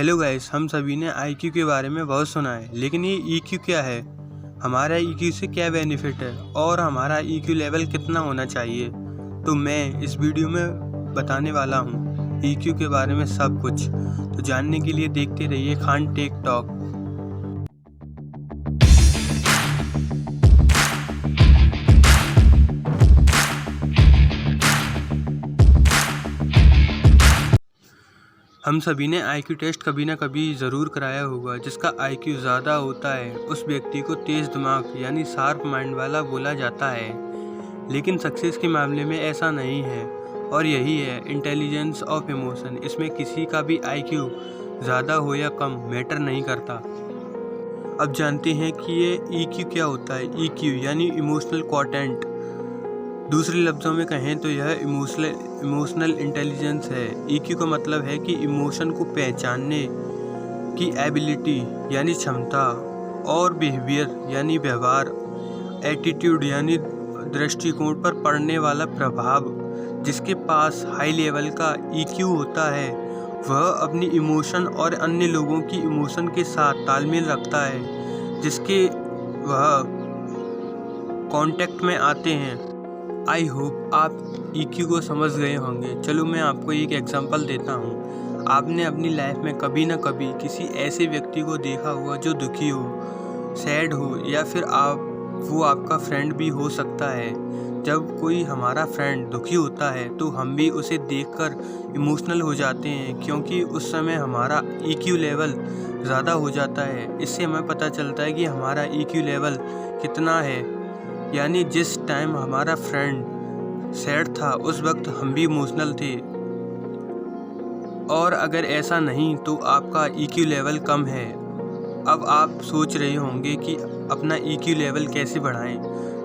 Hello guys, हम सभी ने आईक्यू के बारे में बहुत सुना है, लेकिन ये ईक्यू क्या है? हमारा ईक्यू से क्या बेनिफिट है और हमारा ईक्यू लेवल कितना होना चाहिए? तो मैं इस वीडियो में बताने वाला हूँ ईक्यू के बारे में सब कुछ। तो जानने के लिए देखते रहिए खान टेक टॉक। हम सभी ने आईक्यू टेस्ट कभी ना कभी ज़रूर कराया होगा। जिसका आईक्यू ज़्यादा होता है उस व्यक्ति को तेज़ दिमाग यानी शार्प माइंड वाला बोला जाता है, लेकिन सक्सेस के मामले में ऐसा नहीं है। और यही है इंटेलिजेंस ऑफ इमोशन। इसमें किसी का भी आईक्यू ज़्यादा हो या कम मैटर नहीं करता। अब जानते हैं कि ये ईक्यू क्या होता है। ईक्यू यानी इमोशनल क्वोटिएंट। दूसरे लफ्ज़ों में कहें तो यह इमोशनल इंटेलिजेंस है। ईक्यू का मतलब है कि इमोशन को पहचानने की एबिलिटी यानी क्षमता, और बिहेवियर यानी व्यवहार, एटीट्यूड यानी दृष्टिकोण पर पड़ने वाला प्रभाव। जिसके पास हाई लेवल का ईक्यू होता है वह अपनी इमोशन और अन्य लोगों की इमोशन के साथ तालमेल रखता है, जिसके वह कांटेक्ट में आते हैं। आई होप आप ईक्यू को समझ गए होंगे। चलो मैं आपको एक एग्जांपल देता हूँ। आपने अपनी लाइफ में कभी ना कभी किसी ऐसे व्यक्ति को देखा होगा जो दुखी हो, सैड हो, या फिर वो आपका फ्रेंड भी हो सकता है। जब कोई हमारा फ्रेंड दुखी होता है तो हम भी उसे देखकर इमोशनल हो जाते हैं, क्योंकि उस समय हमारा ईक्यू लेवल ज़्यादा हो जाता है। इससे हमें पता चलता है कि हमारा ईक्यू लेवल कितना है। यानी जिस टाइम हमारा फ्रेंड सैड था उस वक्त हम भी इमोशनल थे। और अगर ऐसा नहीं तो आपका ईक्यू लेवल कम है। अब आप सोच रहे होंगे कि अपना ईक्यू लेवल कैसे बढ़ाएं,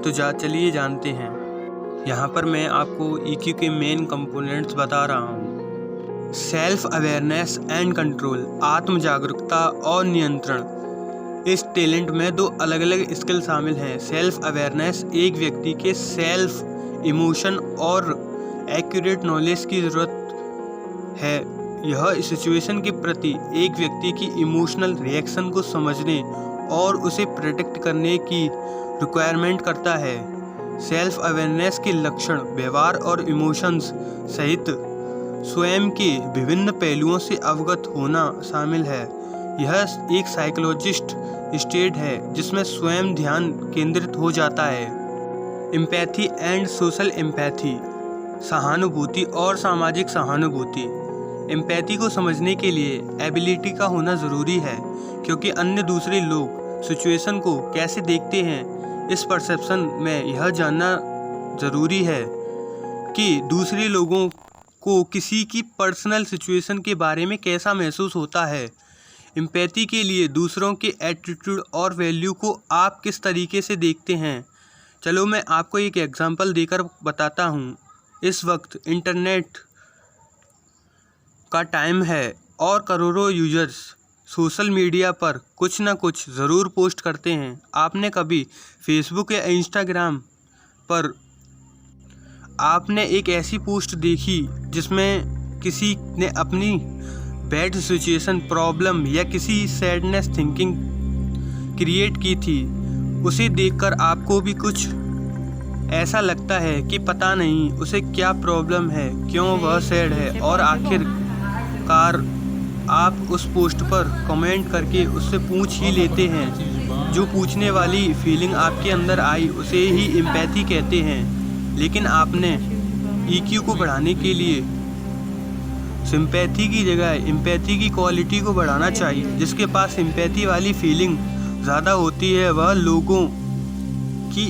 तो चलिए जानते हैं। यहाँ पर मैं आपको ईक्यू के मेन कंपोनेंट्स बता रहा हूँ। सेल्फ अवेयरनेस एंड कंट्रोल, आत्म जागरूकता और नियंत्रण। इस टैलेंट में दो अलग अलग स्किल शामिल हैं। सेल्फ अवेयरनेस, एक व्यक्ति के सेल्फ इमोशन और एक्यूरेट नॉलेज की ज़रूरत है। यह सिचुएशन के प्रति एक व्यक्ति की इमोशनल रिएक्शन को समझने और उसे प्रोटेक्ट करने की रिक्वायरमेंट करता है। सेल्फ अवेयरनेस के लक्षण व्यवहार और इमोशंस सहित स्वयं के विभिन्न पहलुओं से अवगत होना शामिल है। यह एक साइकोलॉजिस्ट स्टेट है जिसमें स्वयं ध्यान केंद्रित हो जाता है। एम्पैथी एंड सोशल एम्पैथी, सहानुभूति और सामाजिक सहानुभूति। एम्पैथी को समझने के लिए एबिलिटी का होना ज़रूरी है, क्योंकि अन्य दूसरे लोग सिचुएशन को कैसे देखते हैं। इस परसेप्शन में यह जानना ज़रूरी है कि दूसरे लोगों को किसी की पर्सनल सिचुएशन के बारे में कैसा महसूस होता है। एम्पैथी के लिए दूसरों के एटीट्यूड और वैल्यू को आप किस तरीके से देखते हैं। चलो मैं आपको एक एग्जांपल देकर बताता हूँ। इस वक्त इंटरनेट का टाइम है और करोड़ों यूजर्स सोशल मीडिया पर कुछ ना कुछ ज़रूर पोस्ट करते हैं। आपने कभी फेसबुक या इंस्टाग्राम पर आपने एक ऐसी पोस्ट देखी जिसमें किसी ने अपनी बैड सिचुएशन, प्रॉब्लम या किसी सैडनेस थिंकिंग क्रिएट की थी। उसे देखकर आपको भी कुछ ऐसा लगता है कि पता नहीं उसे क्या प्रॉब्लम है, क्यों वह सैड है, और आखिरकार आप उस पोस्ट पर कमेंट करके उससे पूछ ही लेते हैं। जो पूछने वाली फीलिंग आपके अंदर आई उसे ही एम्पैथी कहते हैं। लेकिन आपने ईक्यू को बढ़ाने के लिए सिंपैथी की जगह एम्पैथी की क्वालिटी को बढ़ाना चाहिए। जिसके पास सिंपैथी वाली फीलिंग ज़्यादा होती है वह लोगों की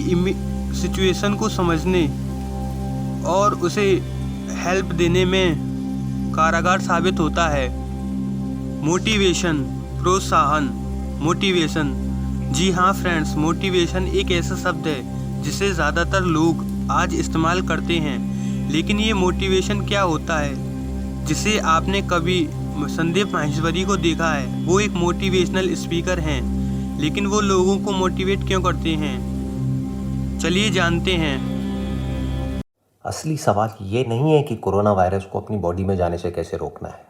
सिचुएशन को समझने और उसे हेल्प देने में कारगर साबित होता है। मोटिवेशन, प्रोत्साहन। मोटिवेशन, जी हाँ फ्रेंड्स, मोटिवेशन एक ऐसा शब्द है जिसे ज़्यादातर लोग आज इस्तेमाल करते हैं। लेकिन ये मोटिवेशन क्या होता है? जिसे आपने कभी संदीप माहेश्वरी को देखा है, वो एक मोटिवेशनल स्पीकर हैं, लेकिन वो लोगों को मोटिवेट क्यों करते हैं, चलिए जानते हैं। असली सवाल ये नहीं है कि कोरोना वायरस को अपनी बॉडी में जाने से कैसे रोकना है,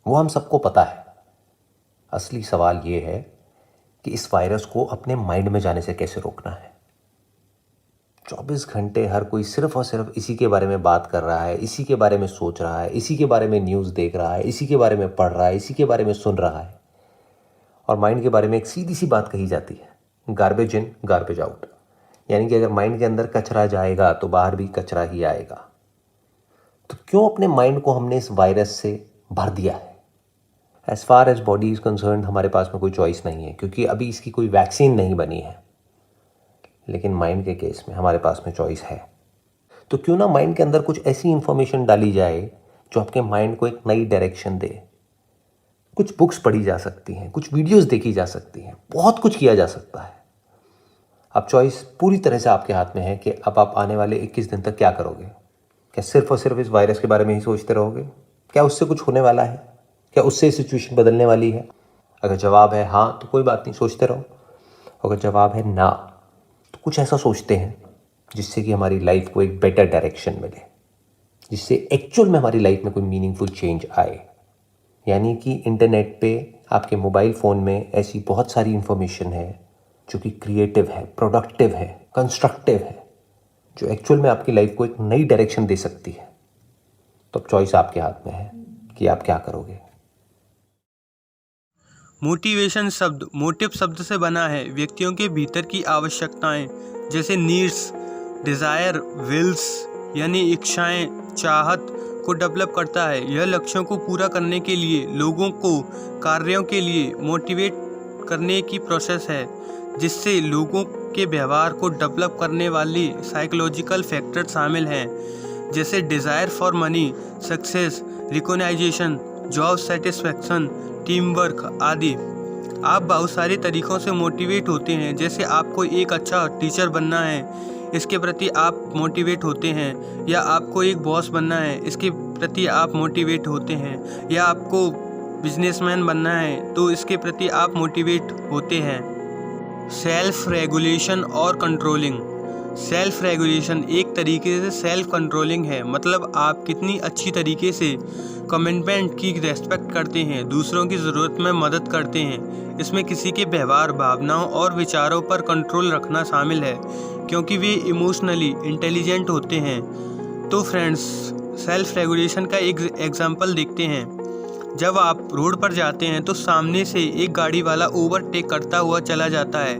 वो हम सबको पता है। असली सवाल ये है कि इस वायरस को अपने माइंड में जाने से कैसे रोकना है। 24 घंटे हर कोई सिर्फ और सिर्फ इसी के बारे में बात कर रहा है, इसी के बारे में सोच रहा है, इसी के बारे में न्यूज़ देख रहा है, इसी के बारे में पढ़ रहा है, इसी के बारे में सुन रहा है। और माइंड के बारे में एक सीधी सी बात कही जाती है, गार्बेज इन गार्बेज आउट। यानी कि अगर माइंड के अंदर कचरा जाएगा तो बाहर भी कचरा ही आएगा। तो क्यों अपने माइंड को हमने इस वायरस से भर दिया है? As far as body is concern हमारे पास में कोई चॉइस नहीं है, क्योंकि अभी इसकी कोई वैक्सीन नहीं बनी है। लेकिन माइंड के केस में हमारे पास में चॉइस है। तो क्यों ना माइंड के अंदर कुछ ऐसी इंफॉर्मेशन डाली जाए जो आपके माइंड को एक नई डायरेक्शन दे। कुछ बुक्स पढ़ी जा सकती हैं, कुछ वीडियोस देखी जा सकती हैं, बहुत कुछ किया जा सकता है। अब चॉइस पूरी तरह से आपके हाथ में है कि अब आप आने वाले 21 दिन तक क्या करोगे। क्या सिर्फ और सिर्फ इस वायरस के बारे में ही सोचते रहोगे? क्या उससे कुछ होने वाला है? क्या उससे सिचुएशन बदलने वाली है? अगर जवाब है हाँ तो कोई बात नहीं, सोचते रहो। अगर जवाब है ना तो कुछ ऐसा सोचते हैं जिससे कि हमारी लाइफ को एक बेटर डायरेक्शन मिले, जिससे एक्चुअल में हमारी लाइफ में कोई मीनिंगफुल चेंज आए। यानी कि इंटरनेट पे आपके मोबाइल फ़ोन में ऐसी बहुत सारी इंफॉर्मेशन है जो कि क्रिएटिव है, प्रोडक्टिव है, कंस्ट्रक्टिव है, जो एक्चुअल में आपकी लाइफ को एक नई डायरेक्शन दे सकती है। तो अब चॉइस आपके हाथ में है कि आप क्या करोगे। मोटिवेशन शब्द मोटिव शब्द से बना है। व्यक्तियों के भीतर की आवश्यकताएं जैसे नीड्स, डिज़ायर, विल्स यानी इच्छाएं, चाहत को डेवलप करता है। यह लक्ष्यों को पूरा करने के लिए लोगों को कार्यों के लिए मोटिवेट करने की प्रोसेस है, जिससे लोगों के व्यवहार को डेवलप करने वाली साइकोलॉजिकल फैक्टर शामिल हैं, जैसे desire for money, success, recognisation, job satisfaction, team work आदि। आप बहुत सारे तरीक़ों से मोटिवेट होते हैं। जैसे आपको एक अच्छा टीचर बनना है, इसके प्रति आप मोटिवेट होते हैं, या आपको एक बॉस बनना है, इसके प्रति आप मोटिवेट होते हैं, या आपको बिजनेसमैन बनना है तो इसके प्रति आप मोटिवेट होते हैं। सेल्फ रेगुलेशन और कंट्रोलिंग। सेल्फ रेगुलेशन एक तरीके से सेल्फ कंट्रोलिंग है, मतलब आप कितनी अच्छी तरीके से कमिटमेंट की रेस्पेक्ट करते हैं, दूसरों की ज़रूरत में मदद करते हैं। इसमें किसी के व्यवहार, भावनाओं और विचारों पर कंट्रोल रखना शामिल है, क्योंकि वे इमोशनली इंटेलिजेंट होते हैं। तो फ्रेंड्स, सेल्फ रेगुलेशन का एक एग्जांपल देखते हैं। जब आप रोड पर जाते हैं तो सामने से एक गाड़ी वाला ओवरटेक करता हुआ चला जाता है,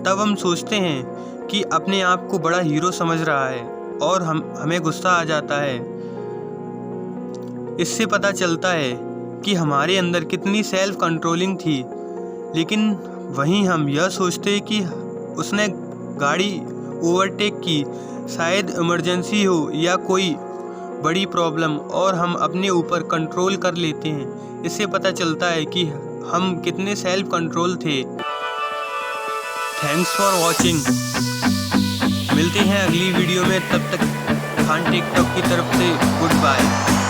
तब हम सोचते हैं कि अपने आप को बड़ा हीरो समझ रहा है और हमें गुस्सा आ जाता है। इससे पता चलता है कि हमारे अंदर कितनी सेल्फ कंट्रोलिंग थी। लेकिन वहीं हम यह सोचते हैं कि उसने गाड़ी ओवरटेक की, शायद इमरजेंसी हो या कोई बड़ी प्रॉब्लम, और हम अपने ऊपर कंट्रोल कर लेते हैं। इससे पता चलता है कि हम कितने सेल्फ कंट्रोल थे। Thanks for watching. मिलते हैं अगली वीडियो में, तब तक खान टिकटॉक की तरफ से गुड बाय।